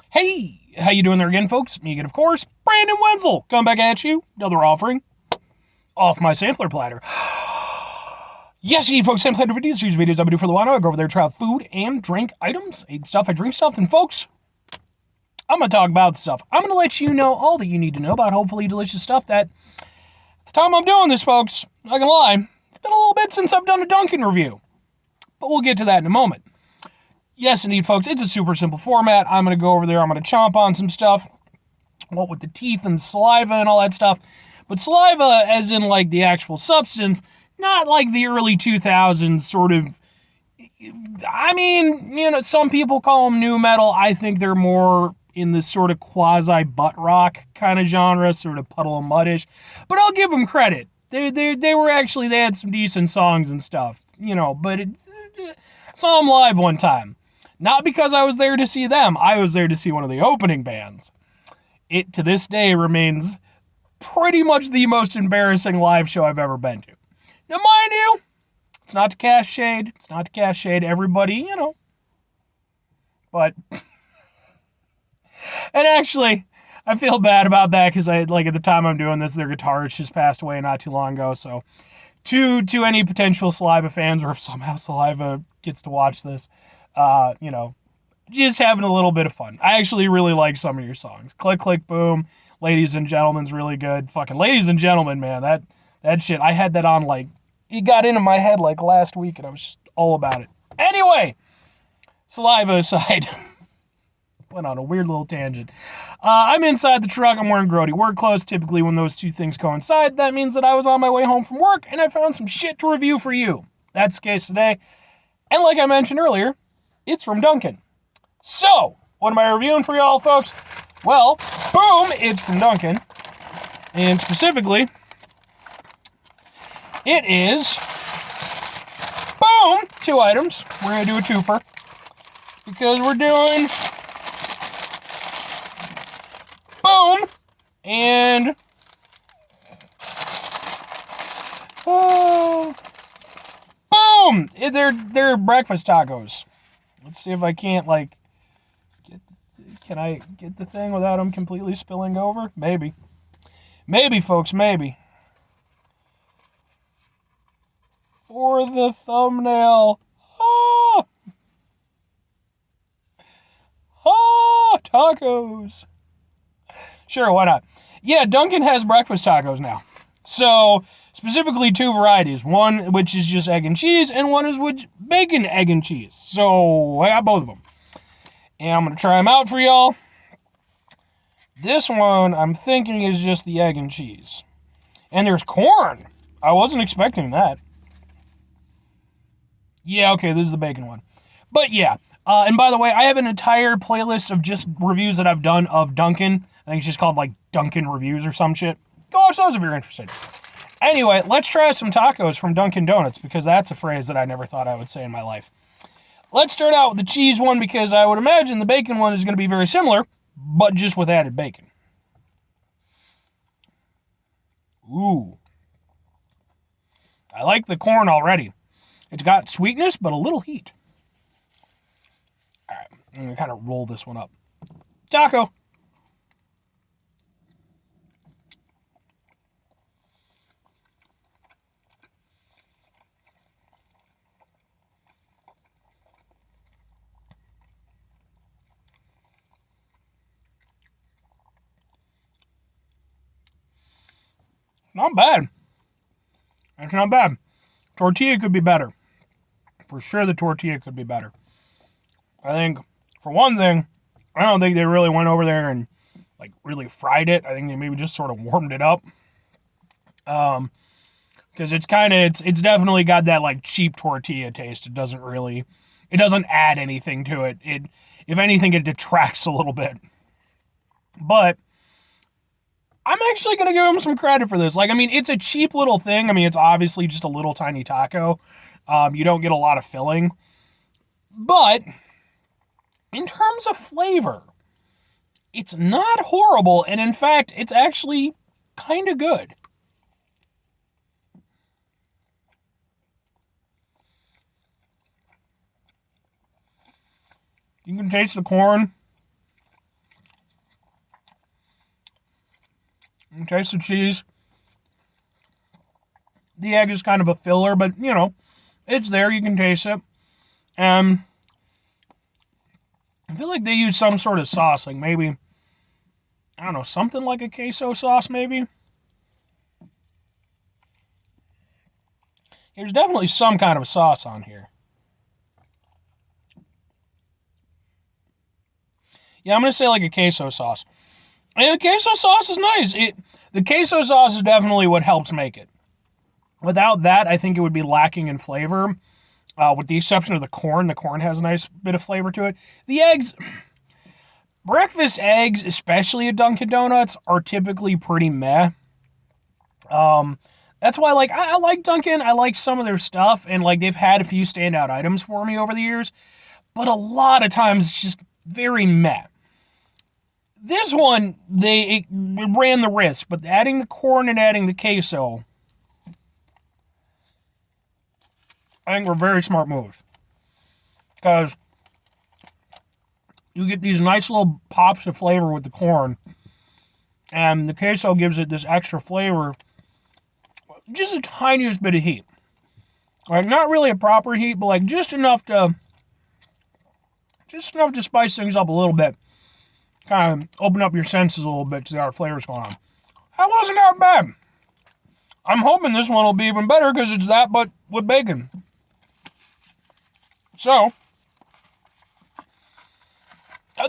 Hey, how you doing there again, folks? Me again, of course, Brandon Wenzel. Coming back at you. Another offering off my sampler platter. Yes, you folks, sampler videos. These videos I do for the while. I go over there, try out food and drink items, eat stuff, I drink stuff, and folks, I'm going to talk about stuff. I'm going to let you know all that you need to know about hopefully delicious stuff that, at the time I'm doing this, folks, not going to lie, it's been a little bit since I've done a Dunkin review. But we'll get to that in a moment. Yes, indeed, folks, it's a super simple format. I'm going to go over there, I'm going to chomp on some stuff, what with the teeth and saliva and all that stuff. But saliva as in, like, the actual substance, not like the early 2000s sort of, I mean, some people call them new metal. I think they're more in the sort of quasi-butt rock kind of genre, sort of Puddle of Muddish. But I'll give them credit. They were actually, they had some decent songs and stuff, but saw them live one time. Not because I was there to see them. I was there to see one of the opening bands. It, to this day, remains pretty much the most embarrassing live show I've ever been to. Now, mind you, it's not to cast shade. It's not to cast shade. Everybody, But, and actually, I feel bad about that because at the time I'm doing this, their guitarist just passed away not too long ago. So, to any potential Saliva fans, or if somehow Saliva gets to watch this, just having a little bit of fun. I actually really like some of your songs. Click, Click, Boom, Ladies and Gentlemen's really good. Fucking Ladies and Gentlemen, man, that shit, I had that on, it got into my head, last week, and I was just all about it. Anyway, Saliva aside, went on a weird little tangent. I'm inside the truck, I'm wearing grody work clothes. Typically, when those two things coincide, that means that I was on my way home from work, and I found some shit to review for you. That's the case today. And like I mentioned earlier, it's from Dunkin. So, what am I reviewing for y'all, folks? Well, boom, it's from Dunkin. And specifically, it is, boom, 2 items. We're going to do a twofer. Because we're doing, boom, and, boom, they're breakfast tacos. Let's see if I can't, can I get the thing without them completely spilling over? Maybe. Maybe, folks, maybe. For the thumbnail. Tacos. Sure, why not? Yeah, Dunkin' has breakfast tacos now. So, specifically 2 varieties. One which is just egg and cheese, and one is with bacon, egg, and cheese. So, I got both of them. And I'm going to try them out for y'all. This one, I'm thinking, is just the egg and cheese. And there's corn. I wasn't expecting that. Yeah, okay, this is the bacon one. But yeah, and by the way, I have an entire playlist of just reviews that I've done of Dunkin'. I think it's just called, Dunkin' Reviews or some shit. Go watch those if you're interested. Anyway, let's try some tacos from Dunkin' Donuts, because that's a phrase that I never thought I would say in my life. Let's start out with the cheese one, because I would imagine the bacon one is going to be very similar, but just with added bacon. Ooh. I like the corn already. It's got sweetness, but a little heat. All right, I'm going to kind of roll this one up. Taco. Not bad. That's not bad. Tortilla could be better. For sure the tortilla could be better. I think, for one thing, I don't think they really went over there and, really fried it. I think they maybe just sort of warmed it up. Because it's definitely got that, cheap tortilla taste. It doesn't add anything to it. If anything, it detracts a little bit. But I'm actually going to give them some credit for this. It's a cheap little thing. It's obviously just a little tiny taco. You don't get a lot of filling. But, in terms of flavor, it's not horrible. And in fact, it's actually kind of good. You can taste the corn. Taste the cheese. The egg is kind of a filler, but, it's there. You can taste it. And I feel like they use some sort of sauce, like maybe, I don't know, something like a queso sauce, maybe. There's definitely some kind of sauce on here. Yeah, I'm going to say like a queso sauce. And the queso sauce is nice. The queso sauce is definitely what helps make it. Without that, I think it would be lacking in flavor. With the exception of the corn. The corn has a nice bit of flavor to it. The eggs, breakfast eggs, especially at Dunkin' Donuts, are typically pretty meh. That's why, like, I like Dunkin'. I like some of their stuff, and, like, they've had a few standout items for me over the years. But a lot of times, it's just very meh. This one, they ran the risk, but adding the corn and adding the queso, I think were very smart moves. Because you get these nice little pops of flavor with the corn, and the queso gives it this extra flavor, just the tiniest bit of heat. Like, not really a proper heat, but like just enough to spice things up a little bit. Kind of open up your senses a little bit to see how flavors going on. That wasn't that bad. I'm hoping this one will be even better because it's that, but with bacon. So,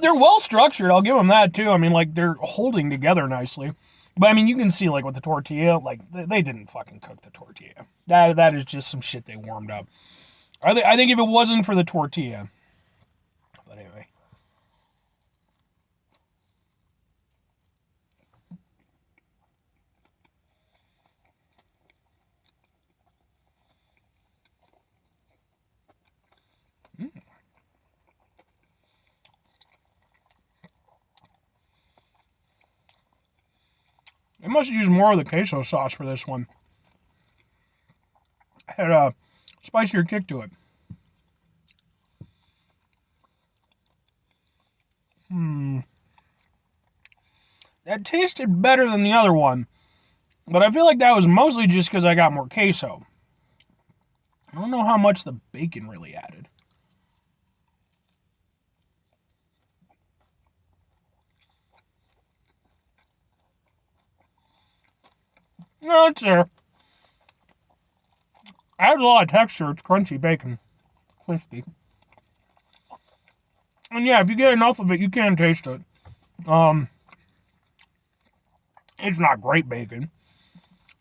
they're well structured. I'll give them that too. I mean, like, they're holding together nicely. But I mean, you can see, like, with the tortilla, like, they didn't fucking cook the tortilla. That is just some shit they warmed up. I think if it wasn't for the tortilla. But anyway. They must use more of the queso sauce for this one. It had a spicier kick to it. That tasted better than the other one. But I feel like that was mostly just because I got more queso. I don't know how much the bacon really added. No, it's there. It adds a lot of texture. It's crunchy bacon. Crispy. And yeah, if you get enough of it, you can taste it. It's not great bacon.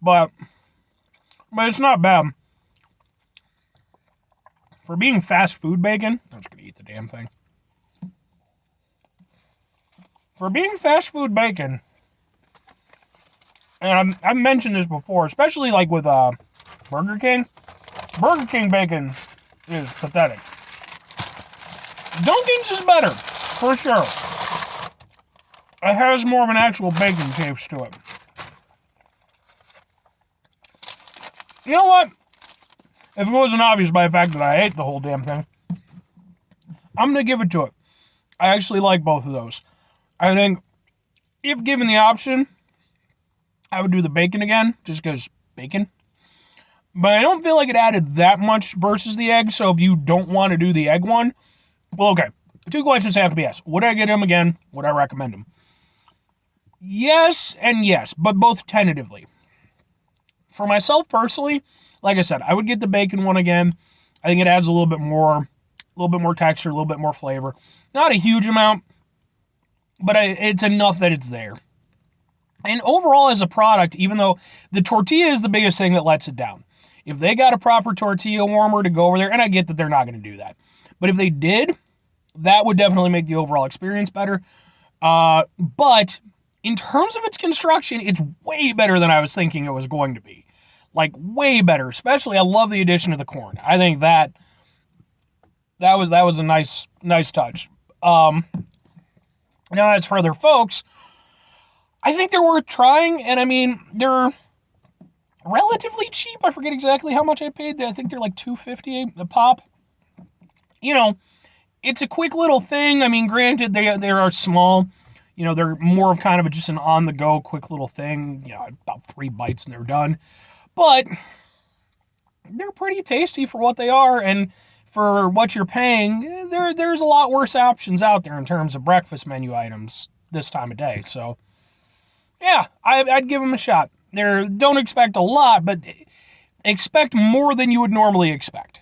But it's not bad. For being fast food bacon, I'm just going to eat the damn thing. For being fast food bacon, and I've mentioned this before, especially like with Burger King. Burger King bacon is pathetic. Dunkin's is better, for sure. It has more of an actual bacon taste to it. You know what? If it wasn't obvious by the fact that I ate the whole damn thing, I'm going to give it to it. I actually like both of those. I think, if given the option, I would do the bacon again, just because bacon. But I don't feel like it added that much versus the egg, so if you don't want to do the egg one, well, okay. 2 questions have to be asked. Would I get them again? Would I recommend them? Yes and yes, but both tentatively. For myself personally, like I said, I would get the bacon one again. I think it adds a little bit more texture, a little bit more flavor. Not a huge amount, but it's enough that it's there. And overall as a product, even though the tortilla is the biggest thing that lets it down. If they got a proper tortilla warmer to go over there, and I get that they're not going to do that, but if they did, that would definitely make the overall experience better. But in terms of its construction, it's way better than I was thinking it was going to be. Like, way better. Especially, I love the addition of the corn. I think that was a nice touch. Now, as for other folks, I think they're worth trying, and I mean, they're relatively cheap. I forget exactly how much I paid. I think they're like $2.50 a pop. You know, it's a quick little thing. I mean, granted, they are small. they're more of kind of just an on-the-go, quick little thing. About 3 bites and they're done. But they're pretty tasty for what they are, and for what you're paying, there's a lot worse options out there in terms of breakfast menu items this time of day. So, yeah, I'd give them a shot. Don't expect a lot, but expect more than you would normally expect.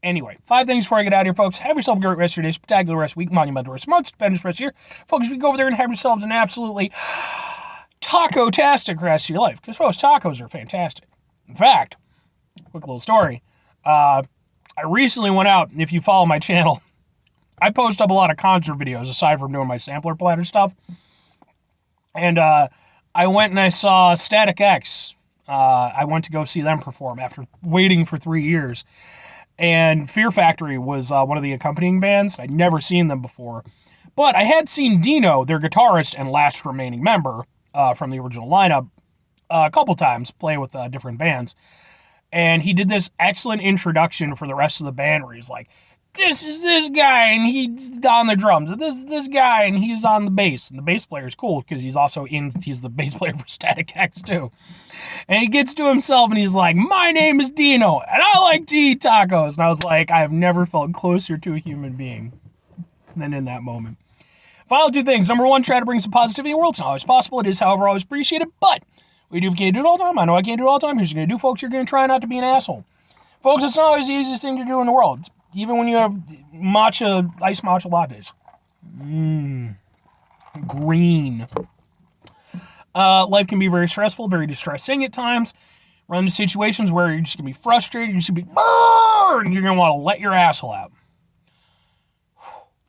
Anyway, 5 things before I get out of here, folks. Have yourself a great rest of your day, spectacular rest of the week, monumental rest of the month, stupendous rest of the year. Folks, we go over there and have yourselves an absolutely taco-tastic rest of your life. Because, folks, tacos are fantastic. In fact, quick little story. I recently went out, if you follow my channel, I post up a lot of concert videos aside from doing my sampler platter stuff. And I went and I saw Static X. I went to go see them perform after waiting for 3 years. And Fear Factory was one of the accompanying bands. I'd never seen them before. But I had seen Dino, their guitarist and last remaining member from the original lineup, a couple times play with different bands. And he did this excellent introduction for the rest of the band where he's like, this is this guy, and he's on the drums. And this is this guy, and he's on the bass. And the bass player is cool because he's the bass player for Static X too. And he gets to himself and he's like, my name is Dino, and I like to eat tacos. And I was like, I have never felt closer to a human being than in that moment. Final 2 things. Number 1, try to bring some positivity in the world. It's not always possible. It is, however, always appreciated. But we do can't do it all the time. I know I can't do it all the time. Here's what you're going to do, folks. You're going to try not to be an asshole. Folks, it's not always the easiest thing to do in the world. Even when you have iced matcha lattes. Green. Life can be very stressful, very distressing at times. Run into situations where you're just going to be frustrated, you're just going to be burned, you're going to want to let your asshole out.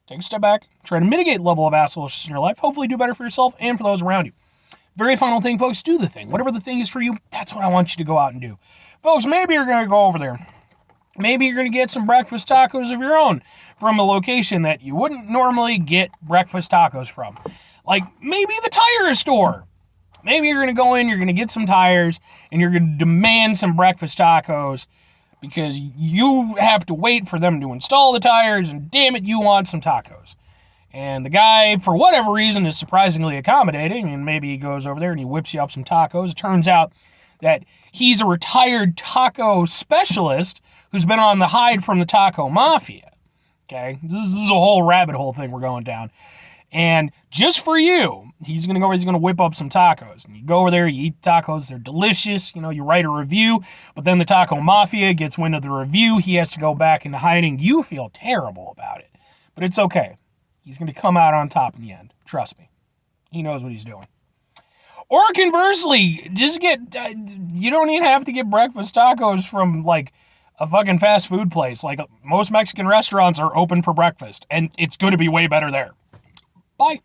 Take a step back, try to mitigate the level of assholes in your life, hopefully do better for yourself and for those around you. Very final thing, folks, do the thing. Whatever the thing is for you, that's what I want you to go out and do. Folks, maybe you're going to go over there. Maybe you're going to get some breakfast tacos of your own from a location that you wouldn't normally get breakfast tacos from. Like maybe the tire store. Maybe you're going to go in, you're going to get some tires, and you're going to demand some breakfast tacos because you have to wait for them to install the tires, and damn it, you want some tacos. And the guy, for whatever reason, is surprisingly accommodating, and maybe he goes over there and he whips you up some tacos. It turns out that he's a retired taco specialist who's been on the hide from the taco mafia. Okay? This is a whole rabbit hole thing we're going down. And just for you, he's going to whip up some tacos. And you go over there, you eat tacos, they're delicious. You write a review, but then the taco mafia gets wind of the review. He has to go back into hiding. You feel terrible about it. But it's okay. He's going to come out on top in the end. Trust me. He knows what he's doing. Or conversely, you don't even have to get breakfast tacos from like a fucking fast food place. Like most Mexican restaurants are open for breakfast, and it's going to be way better there. Bye.